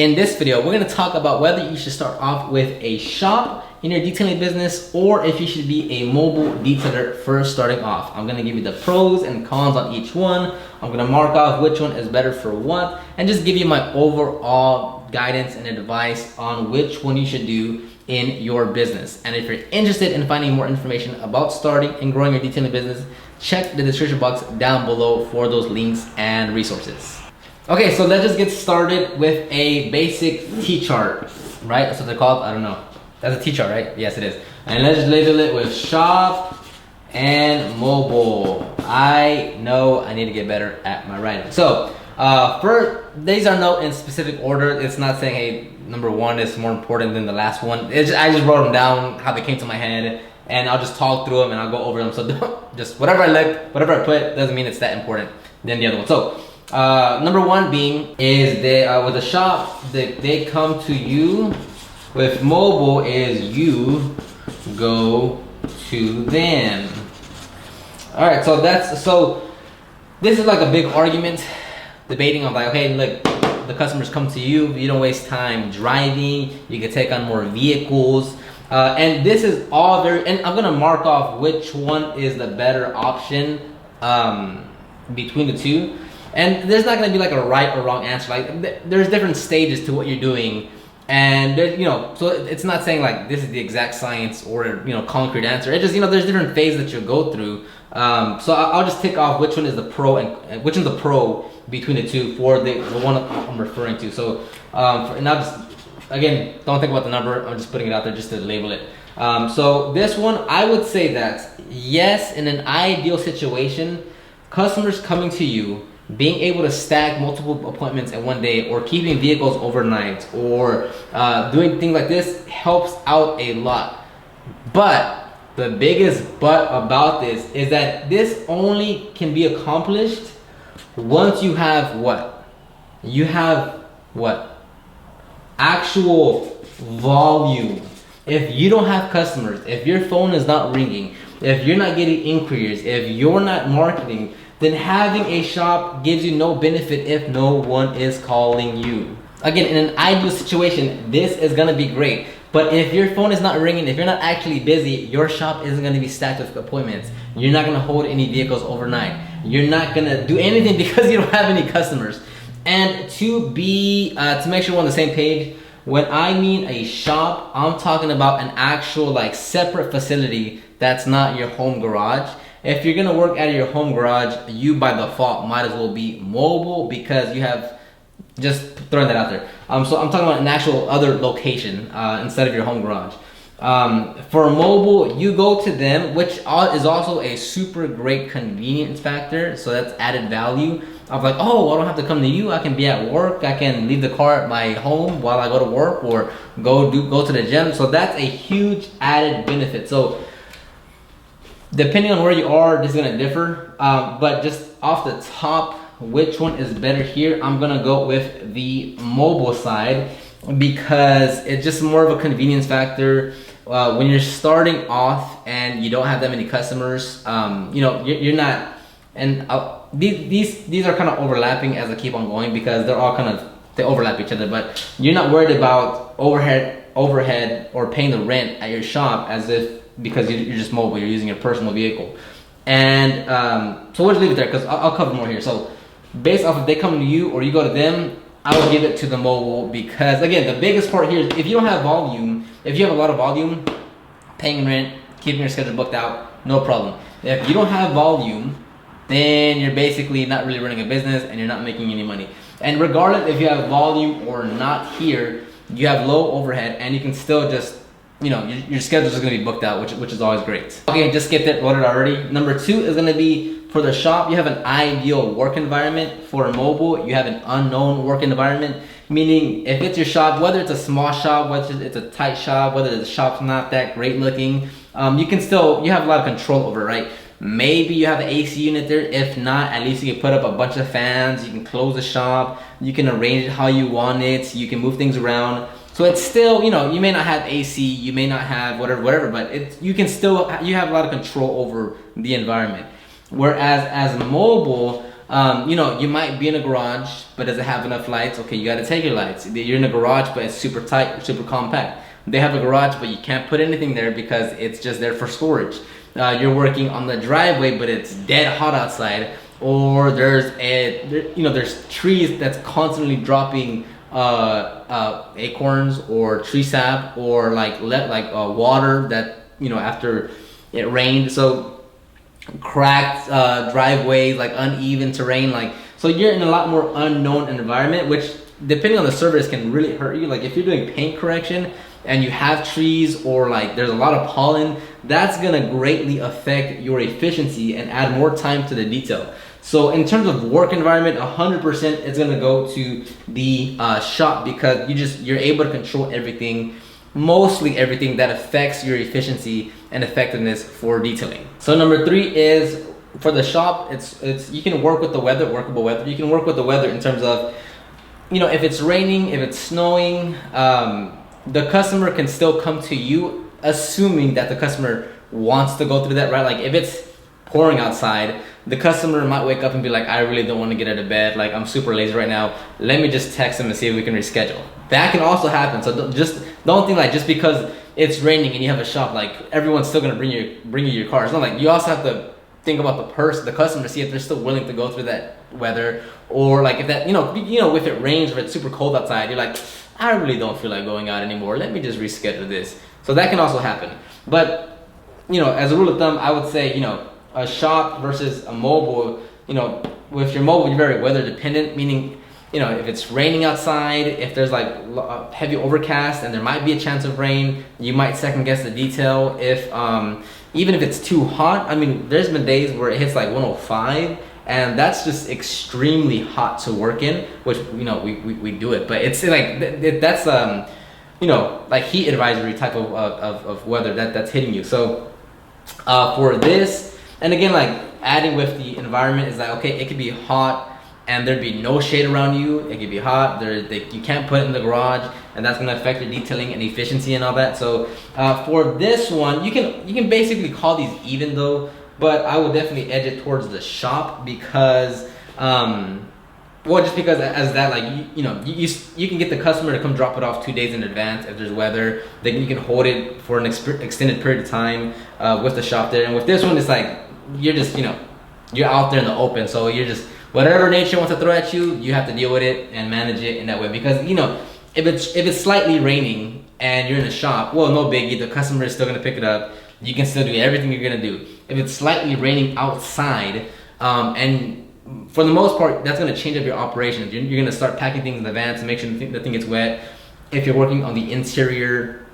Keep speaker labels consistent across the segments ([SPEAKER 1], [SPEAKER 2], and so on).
[SPEAKER 1] In this video, we're going to talk about whether you should start off with a shop in your detailing business or if you should be a mobile detailer first starting off. I'm going to give you the pros and cons on each one. I'm going to mark off which one is better for what and just give you my overall guidance and advice on which one you should do in your business. And if you're interested in finding more information about starting and growing your detailing business, check the description box down below for those links and resources. Okay, so let's just get started with a basic T-chart, right? That's what they're called. I don't know. That's a T-chart, right? Yes, it is. And let's just label it with shop and mobile. I know I need to get better at my writing. So, these are not in specific order. It's not saying, hey, number one is more important than the last one. I just wrote them down, how they came to my head, and I'll just talk through them and I'll go over them. So just whatever I put doesn't mean it's that important than the other one. So, number one being is with the shop, they come to you. With mobile is you go to them. All right, so this is like a big argument, debating of like, okay, look, the customers come to you, you don't waste time driving, you can take on more vehicles, and this is all very, and I'm gonna mark off which one is the better option between the two. And there's not going to be like a right or wrong answer. Like there's different stages to what you're doing, and so it's not saying like this is the exact science or concrete answer. It just there's different phases that you'll go through. So I'll just tick off which one is the pro and which one's the pro between the two for the one I'm referring to. So and I'll just again don't think about the number. I'm just putting it out there just to label it. So this one I would say that yes, in an ideal situation, customers coming to you, being able to stack multiple appointments in one day or keeping vehicles overnight or doing things like this helps out a lot. But the biggest but about this is that this only can be accomplished once you have what? You have what? Actual volume. If you don't have customers, if your phone is not ringing, if you're not getting inquiries, if you're not marketing, then having a shop gives you no benefit if no one is calling you. Again, in an ideal situation, this is gonna be great. But if your phone is not ringing, if you're not actually busy, your shop isn't gonna be stacked with appointments. You're not gonna hold any vehicles overnight. You're not gonna do anything because you don't have any customers. And to make sure we're on the same page, when I mean a shop, I'm talking about an actual like separate facility that's not your home garage. If you're gonna work out of your home garage, you by default might as well be mobile because you have, just throwing that out there. So I'm talking about an actual other location instead of your home garage. For mobile, you go to them, which is also a super great convenience factor. So that's added value of like, oh, I don't have to come to you. I can be at work. I can leave the car at my home while I go to work or go to the gym. So that's a huge added benefit. So depending on where you are, this is gonna differ, but just off the top, which one is better here? I'm gonna go with the mobile side because it's just more of a convenience factor. When you're starting off and you don't have that many customers, you're not, and these are kind of overlapping as I keep on going because they're all they overlap each other, but you're not worried about overhead or paying the rent at your shop because you're just mobile, you're using your personal vehicle. And so we'll just leave it there because I'll cover more here. So based off if they come to you or you go to them, I will give it to the mobile because again, the biggest part here is if you don't have volume, if you have a lot of volume, paying rent, keeping your schedule booked out, no problem. If you don't have volume, then you're basically not really running a business and you're not making any money. And regardless if you have volume or not here, you have low overhead and you can still just your schedule is going to be booked out, which is always great. Okay, just get that loaded already. Number two is going to be for the shop, you have an ideal work environment. For mobile, you have an unknown work environment. Meaning, if it's your shop, whether it's a small shop, whether it's a tight shop, whether the shop's not that great looking, you have a lot of control over it, right? Maybe you have an AC unit there. If not, at least you can put up a bunch of fans. You can close the shop. You can arrange it how you want it. You can move things around. So it's still, you may not have AC, you may not have whatever, but you have a lot of control over the environment. Whereas as mobile, You know, you might be in a garage, but does it have enough lights? Okay, you got to take your lights. You're in a garage, but it's super tight, super compact. They have a garage, but you can't put anything there because it's just there for storage. You're working on the driveway, but it's dead hot outside, or there's there's trees that's constantly dropping acorns or tree sap, or water that after it rained. So cracked driveways, like uneven terrain, so you're in a lot more unknown environment, which depending on the service can really hurt you. Like if you're doing paint correction and you have trees, or like there's a lot of pollen, that's gonna greatly affect your efficiency and add more time to the detail. So in terms of work environment, 100% it's gonna go to the shop, because you're able to control everything, mostly everything that affects your efficiency and effectiveness for detailing. So number 3 is for the shop. It's you can work with the weather, workable weather. You can work with the weather in terms of, if it's raining, if it's snowing, the customer can still come to you, assuming that the customer wants to go through that, right? Like if it's pouring outside, the customer might wake up and be like, I really don't want to get out of bed, like I'm super lazy right now, let me just text them and see if we can reschedule. That can also happen. So don't think like just because it's raining and you have a shop, like everyone's still gonna bring you your car. It's not like, you also have to think about the customer, see if they're still willing to go through that weather, or like if that if it rains or it's super cold outside, you're like, I really don't feel like going out anymore, let me just reschedule this. So that can also happen. But as a rule of thumb, I would say a shop versus a mobile. With your mobile, you're very weather dependent, meaning if it's raining outside, if there's like heavy overcast and there might be a chance of rain, you might second guess the detail. If even if it's too hot, I mean, there's been days where it hits like 105, and that's just extremely hot to work in, which we do it, but it's like that's like heat advisory type of weather that's hitting you. So for this, and again, like adding with the environment is like, okay, it could be hot and there'd be no shade around you. It could be hot. You can't put it in the garage, and that's gonna affect your detailing and efficiency and all that. So for this one, you can basically call these even though, but I would definitely edge it towards the shop, because just because as that, like you can get the customer to come drop it off 2 days in advance if there's weather. Then you can hold it for an extended period of time with the shop there. And with this one, it's like you're just you're out there in the open, so you're just, whatever nature wants to throw at you, you have to deal with it and manage it in that way. Because if it's slightly raining and you're in the shop, well, no biggie, the customer is still gonna pick it up. You can still do everything you're gonna do. If it's slightly raining outside, and for the most part, that's gonna change up your operations. You're gonna start packing things in advance to make sure the thing gets wet. If you're working on the interior,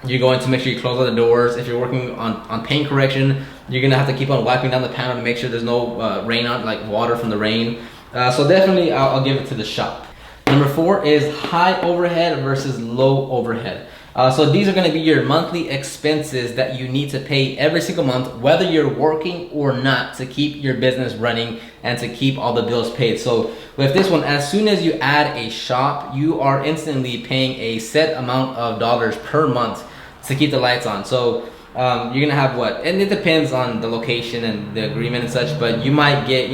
[SPEAKER 1] you're going to make sure you close all the doors. If you're working on paint correction, you're gonna have to keep on wiping down the panel to make sure there's no rain on, like water from the rain. So definitely I'll give it to the shop. Number 4 is high overhead versus low overhead. So these are gonna be your monthly expenses that you need to pay every single month, whether you're working or not, to keep your business running and to keep all the bills paid. So with this one, as soon as you add a shop, you are instantly paying a set amount of dollars per month to keep the lights on. So you're gonna have and it depends on the location and the agreement and such, but you might get,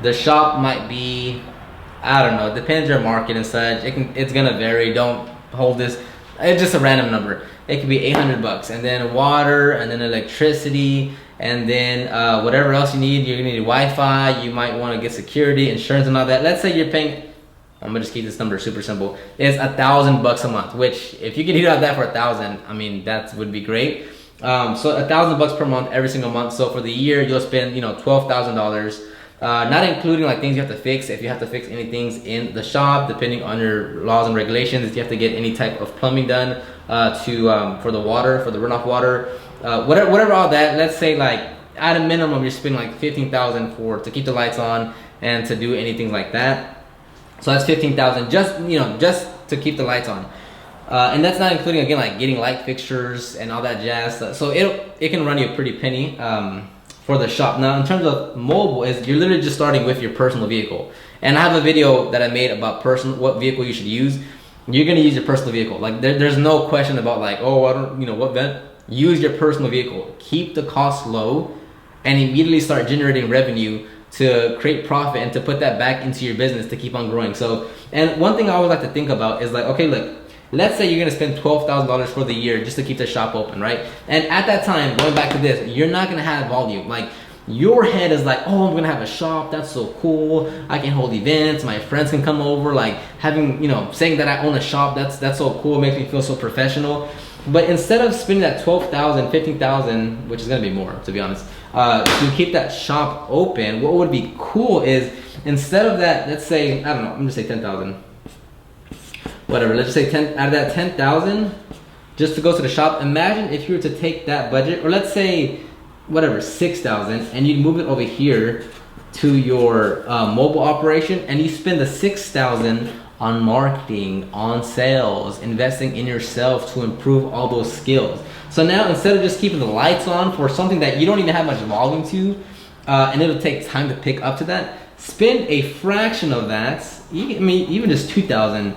[SPEAKER 1] the shop might be, I don't know, it depends your market and such. It's gonna vary. Don't hold this, it's just a random number. It could be $800, and then water, and then electricity, and then whatever else you need. You're gonna need Wi-Fi. You might want to get security, insurance, and all that. Let's say you're paying, I'm gonna just keep this number super simple. It's $1,000 a month, which if you can hit out that for 1,000, I mean, that would be great. So $1,000 per month every single month. So for the year, you'll spend $12,000, not including like things you have to fix. If you have to fix any things in the shop, depending on your laws and regulations, if you have to get any type of plumbing done for the water, for the runoff water, whatever all that. Let's say like at a minimum, you're spending like $15,000 to keep the lights on and to do anything like that. So that's $15,000 just to keep the lights on, and that's not including, again, like getting light fixtures and all that jazz. So it can run you a pretty penny for the shop. Now, in terms of mobile, is you're literally just starting with your personal vehicle. And I have a video that I made about what vehicle you should use. You're gonna use your personal vehicle. Like there's no question about like, oh, I don't, what vent. Use your personal vehicle. Keep the cost low, and immediately start generating revenue to create profit and to put that back into your business to keep on growing. So, and one thing I always like to think about is like, okay, look, let's say you're gonna spend $12,000 for the year just to keep the shop open, right? And at that time, going back to this, you're not gonna have volume. Like, your head is like, oh, I'm gonna have a shop, that's so cool. I can hold events, my friends can come over, like having, saying that I own a shop, that's so cool, it makes me feel so professional. But instead of spending that $12,000, $15,000, which is gonna be more, to be honest, to keep that shop open, what would be cool is instead of that, let's say, I don't know, I'm gonna say 10,000. Whatever, let's just say 10 out of that 10,000 just to go to the shop. Imagine if you were to take that budget, or let's say whatever, 6,000, and you'd move it over here to your mobile operation, and you spend the 6,000 on marketing, on sales, investing in yourself to improve all those skills. So now instead of just keeping the lights on for something that you don't even have much volume to, and it'll take time to pick up to that, spend a fraction of that. I mean, even just 2,000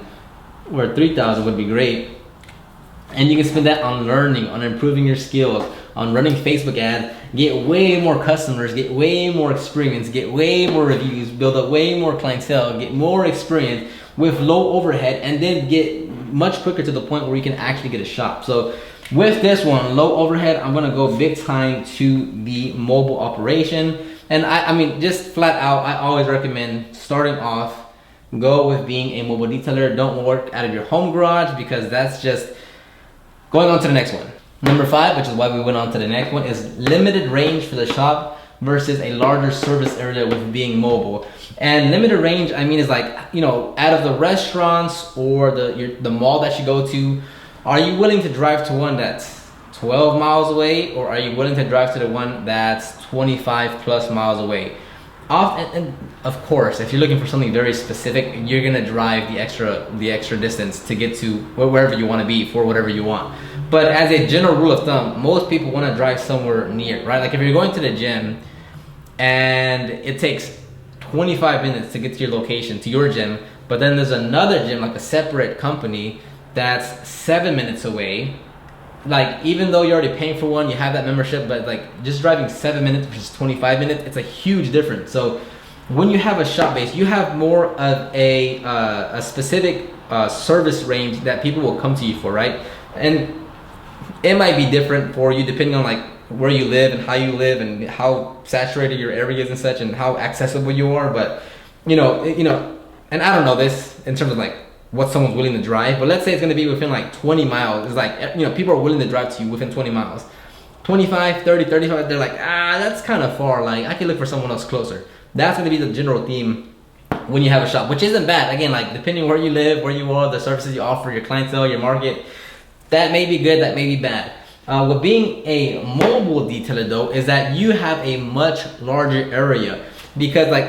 [SPEAKER 1] or 3,000 would be great. And you can spend that on learning, on improving your skills, on running Facebook ads, get way more customers, get way more experience, get way more reviews, build up way more clientele, get more experience with low overhead, and then get much quicker to the point where you can actually get a shop. So with this one, low overhead, I'm gonna go big time to the mobile operation. And I mean, just flat out, I always recommend starting off, go with being a mobile detailer. Don't work out of your home garage, because that's just going on to the next one. Number 5, which is why we went on to the next one, is limited range for the shop versus a larger service area with being mobile. And limited range, I mean, is like, out of the restaurants or the mall that you go to, are you willing to drive to one that's 12 miles away, or are you willing to drive to the one that's 25 plus miles away? And of course, if you're looking for something very specific, you're gonna drive the extra distance to get to wherever you want to be for whatever you want. But as a general rule of thumb, most people want to drive somewhere near, right? Like if you're going to the gym and it takes 25 minutes to get to your location, to your gym, but then there's another gym, like a separate company, that's 7 minutes away. Like, even though you're already paying for one, you have that membership, but like just driving 7 minutes versus 25 minutes, it's a huge difference. So when you have a shop base, you have more of a specific service range that people will come to you for, right? And it might be different for you depending on like where you live and how you live and how saturated your area is and such, and how accessible you are. But and I don't know this in terms of like what someone's willing to drive, but let's say it's going to be within like 20 miles. It's like, people are willing to drive to you within 20 miles. 25, 30, 35, they're like, that's kind of far. Like, I can look for someone else closer. That's going to be the general theme when you have a shop, which isn't bad. Again, like depending where you live, where you are, the services you offer, your clientele, your market, that may be good, that may be bad. With being a mobile detailer though, is that you have a much larger area, because like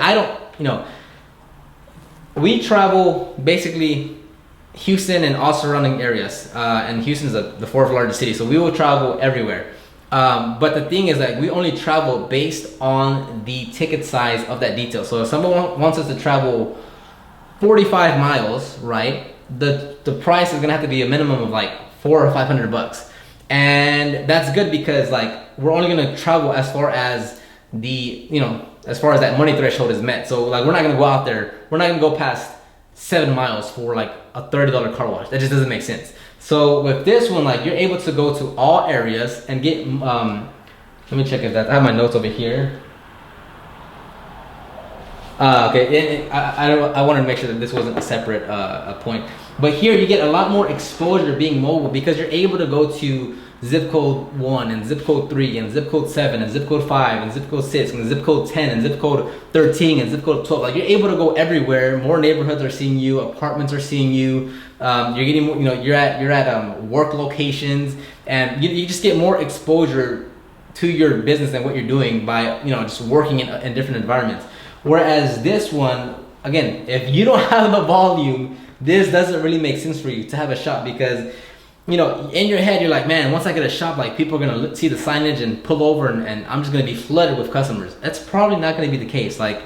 [SPEAKER 1] we travel basically Houston and all surrounding areas, and Houston's the 4th largest city, so we will travel everywhere. But the thing is that we only travel based on the ticket size of that detail. So if someone wants us to travel 45 miles, right, the price is gonna have to be a minimum of like $400 or $500, and that's good because like we're only gonna travel as far as as far as that money threshold is met. So like we're not gonna go out there, we're not gonna go past 7 miles for like a $30 car wash. That just doesn't make sense. So with this one, like you're able to go to all areas and get let me check if I have my notes over here. Okay, I wanted to make sure that this wasn't a separate point. But here you get a lot more exposure being mobile, because you're able to go to zip code 1 and zip code 3 and zip code 7 and zip code 5 and zip code 6 and zip code 10 and zip code 13 and zip code 12. Like you're able to go everywhere. More neighborhoods are seeing you, apartments are seeing you. You're getting, you're at work locations, and you just get more exposure to your business and what you're doing by just working in different environments. Whereas this one, again, if you don't have the volume, this doesn't really make sense for you to have a shop, because in your head you're like, man, once I get a shop, like people are gonna see the signage and pull over, and I'm just gonna be flooded with customers. That's probably not gonna be the case. Like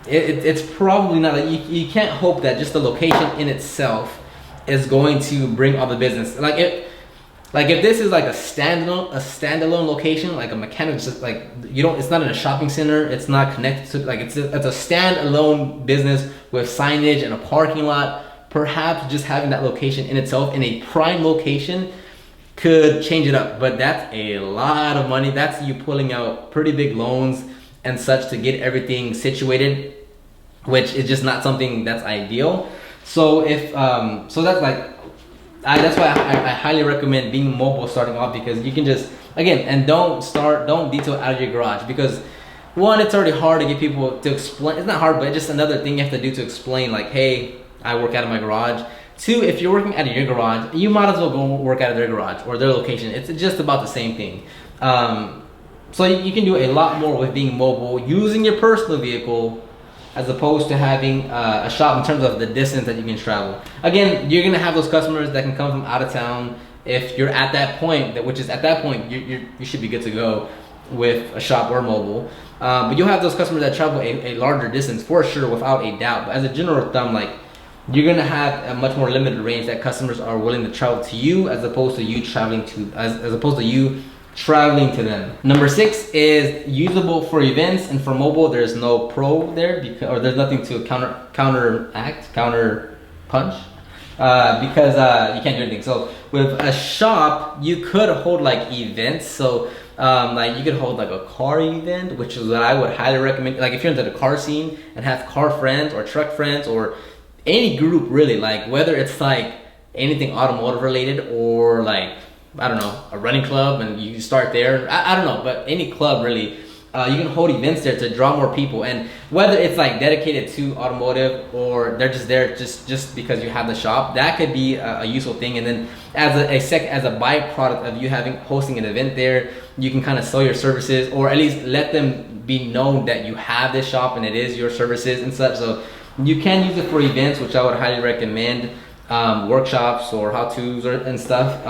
[SPEAKER 1] it's probably not. Like you can't hope that just the location in itself is going to bring all the business. Like Like if this is like a standalone location, like a mechanic, just like you don't, it's not in a shopping center, it's not connected to, like it's a standalone business with signage and a parking lot. Perhaps just having that location in itself in a prime location could change it up, but that's a lot of money. That's you pulling out pretty big loans and such to get everything situated, which is just not something that's ideal. So if so that's like that's why I highly recommend being mobile starting off, because you can just, again, and don't detail out of your garage, because one, it's already hard to get people to explain. It's not hard, but it's just another thing you have to do to explain, like, hey, I work out of my garage. Two, if you're working out of your garage, you might as well go work out of their garage or their location. It's just about the same thing. So you can do a lot more with being mobile, using your personal vehicle, as opposed to having a shop in terms of the distance that you can travel. Again, you're gonna have those customers that can come from out of town. If you're at that point, you should be good to go with a shop or mobile. But you'll have those customers that travel a larger distance for sure, without a doubt. But as a general thumb, like, you're gonna have a much more limited range that customers are willing to travel to you, as opposed to you traveling to them. Number 6 is usable for events, and for mobile there's no pro there, because, or there's nothing to counter punch, because you can't do anything. So with a shop, you could hold like events. So like you could hold like a car event, which is what I would highly recommend. Like if you're into the car scene and have car friends or truck friends or any group really, like whether it's like anything automotive related or like, I don't know, a running club, and you start there. I don't know, but any club really, you can hold events there to draw more people. And whether it's like dedicated to automotive or they're just there just because you have the shop, that could be a useful thing. And then as a byproduct of you hosting an event there, you can kind of sell your services, or at least let them be known that you have this shop and it is your services and such. So you can use it for events, which I would highly recommend, workshops or how-tos and stuff.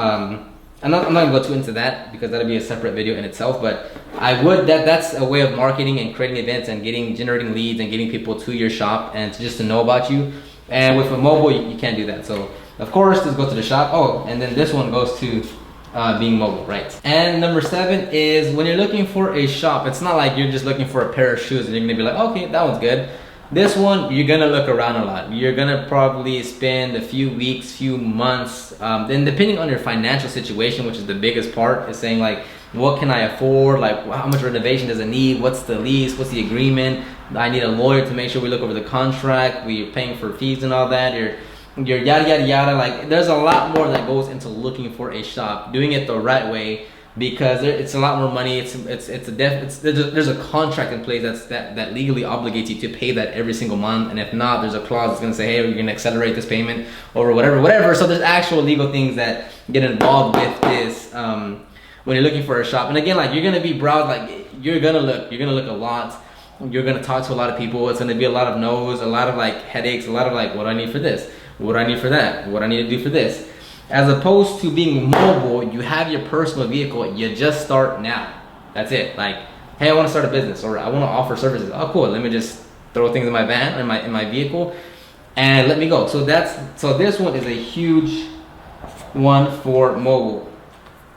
[SPEAKER 1] I'm not gonna go too into that because that'll be a separate video in itself, but I would, that's a way of marketing and creating events and generating leads and getting people to your shop and just to know about you. And with a mobile, you can't do that. So of course, this goes to the shop. Oh, and then this one goes to being mobile, right? And number 7 is when you're looking for a shop, it's not like you're just looking for a pair of shoes and you're gonna be like, okay, that one's good. This one, you're gonna look around a lot. You're gonna probably spend a few weeks, few months, then depending on your financial situation, which is the biggest part, is saying like, what can I afford? Like, how much renovation does it need? What's the lease? What's the agreement? I need a lawyer to make sure we look over the contract. We're paying for fees and all that. You're yada yada yada. Like, there's a lot more that goes into looking for a shop, doing it the right way, because it's a lot more money. There's a contract in place that legally obligates you to pay that every single month, and if not, there's a clause that's gonna say, hey, we're gonna accelerate this payment or whatever. So there's actual legal things that get involved with this when you're looking for a shop. And again, like, you're gonna be browsed, like you're gonna look a lot. You're gonna talk to a lot of people. It's gonna be a lot of no's, a lot of like headaches, a lot of like, what do I need for this? What do I need for that? What do I need to do for this? As opposed to being mobile, you have your personal vehicle, you just start now. That's it. Like, hey, I want to start a business, or I want to offer services. Oh, cool. Let me just throw things in my van, in my vehicle, and let me go. So this one is a huge one for mobile.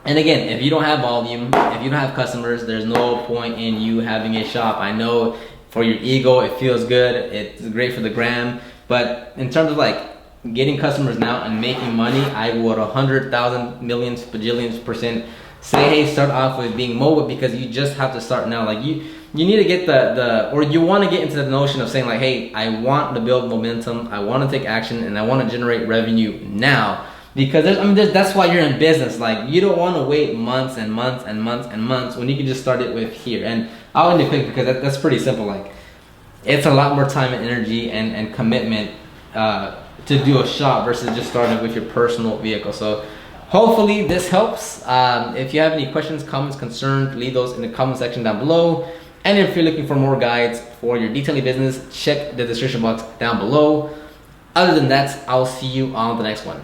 [SPEAKER 1] And again, if you don't have volume, if you don't have customers, there's no point in you having a shop. I know for your ego, it feels good. It's great for the gram, but in terms of like getting customers now and making money, I would 100,000 millions bajillions % say, hey, start off with being mobile, because you just have to start now. Like you need to get or you want to get into the notion of saying like, hey, I want to build momentum, I want to take action, and I want to generate revenue now. Because that's why you're in business. Like, you don't want to wait months and months and months and months when you can just start it with here. And I'll end it quick because that's pretty simple. Like, it's a lot more time and energy and commitment to do a shop versus just starting with your personal vehicle. So hopefully this helps. If you have any questions, comments, concerns, leave those in the comment section down below. And if you're looking for more guides for your detailing business, check the description box down below. Other than that, I'll see you on the next one.